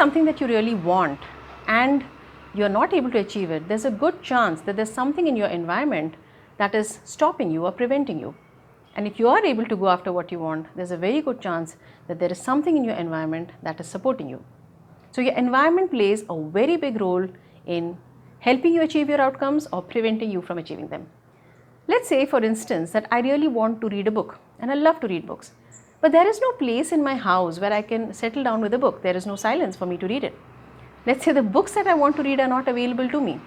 something that you really want and you are not able to achieve it, there's a good chance that there's something in your environment that is stopping you or preventing you. And if you are able to go after what you want, there's a very good chance that there is something in your environment that is supporting you. So your environment plays a very big role in helping you achieve your outcomes or preventing you from achieving them. Let's say, for instance, that I really want to read a book and I love to read books, but there is no place in my house where I can settle down with a book. There is no silence for me to read it. Let's say the books that I want to read are not available to me.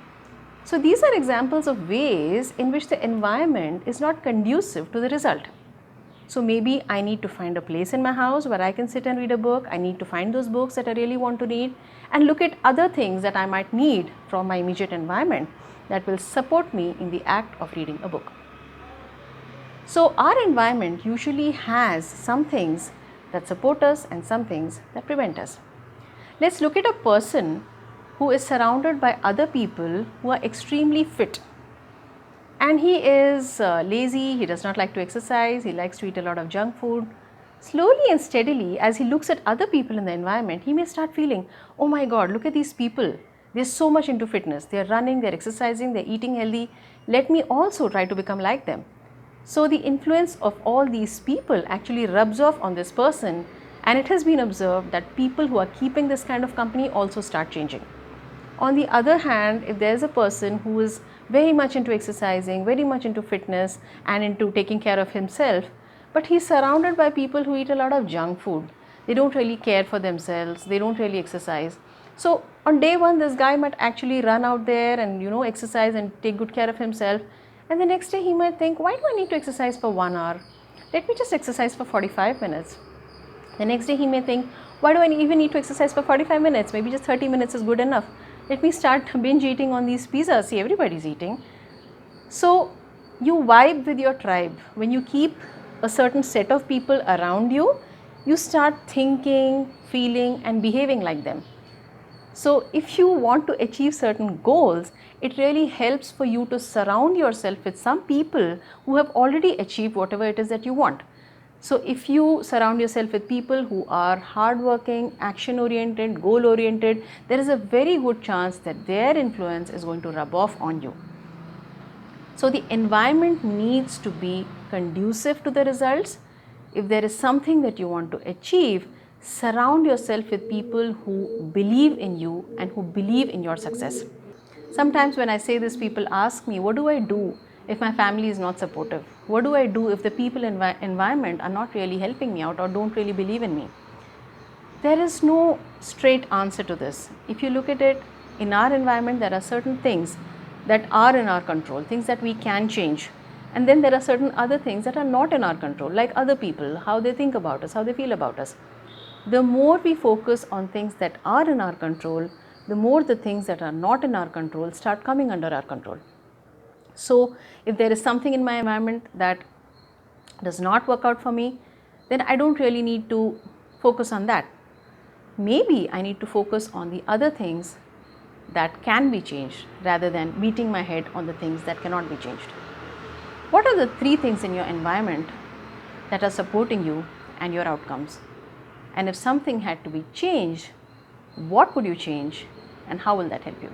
So these are examples of ways in which the environment is not conducive to the result. So maybe I need to find a place in my house where I can sit and read a book. I need to find those books that I really want to read and look at other things that I might need from my immediate environment that will support me in the act of reading a book. So our environment usually has some things that support us and some things that prevent us. Let's look at a person who is surrounded by other people who are extremely fit. And he is lazy, he does not like to exercise, he likes to eat a lot of junk food. Slowly and steadily, as he looks at other people in the environment, he may start feeling, oh my God, look at these people. They're so much into fitness. They're running, they're exercising, they're eating healthy. Let me also try to become like them. So the influence of all these people actually rubs off on this person, and it has been observed that people who are keeping this kind of company also start changing. On the other hand, if there's a person who is very much into exercising, very much into fitness and into taking care of himself, but he's surrounded by people who eat a lot of junk food. They don't really care for themselves, they don't really exercise. So on day one, this guy might actually run out there and exercise and take good care of himself. And the next day he might think, why do I need to exercise for 1 hour? Let me just exercise for 45 minutes. The next day he may think, why do I even need to exercise for 45 minutes? Maybe just 30 minutes is good enough. Let me start binge eating on these pizzas. See, everybody's eating. So you vibe with your tribe. When you keep a certain set of people around you, you start thinking, feeling and behaving like them. So if you want to achieve certain goals, it really helps for you to surround yourself with some people who have already achieved whatever it is that you want. So if you surround yourself with people who are hardworking, action-oriented, goal-oriented, there is a very good chance that their influence is going to rub off on you. So the environment needs to be conducive to the results. If there is something that you want to achieve, surround yourself with people who believe in you and who believe in your success. Sometimes when I say this, people ask me, what do I do if my family is not supportive? What do I do if the people in my environment are not really helping me out or don't really believe in me? There is no straight answer to this. If you look at it, in our environment, there are certain things that are in our control, things that we can change. And then there are certain other things that are not in our control, like other people, how they think about us, how they feel about us. The more we focus on things that are in our control, the more the things that are not in our control start coming under our control. So if there is something in my environment that does not work out for me, then I don't really need to focus on that. Maybe I need to focus on the other things that can be changed rather than beating my head on the things that cannot be changed. What are the 3 things in your environment that are supporting you and your outcomes? And if something had to be changed, what would you change and how will that help you?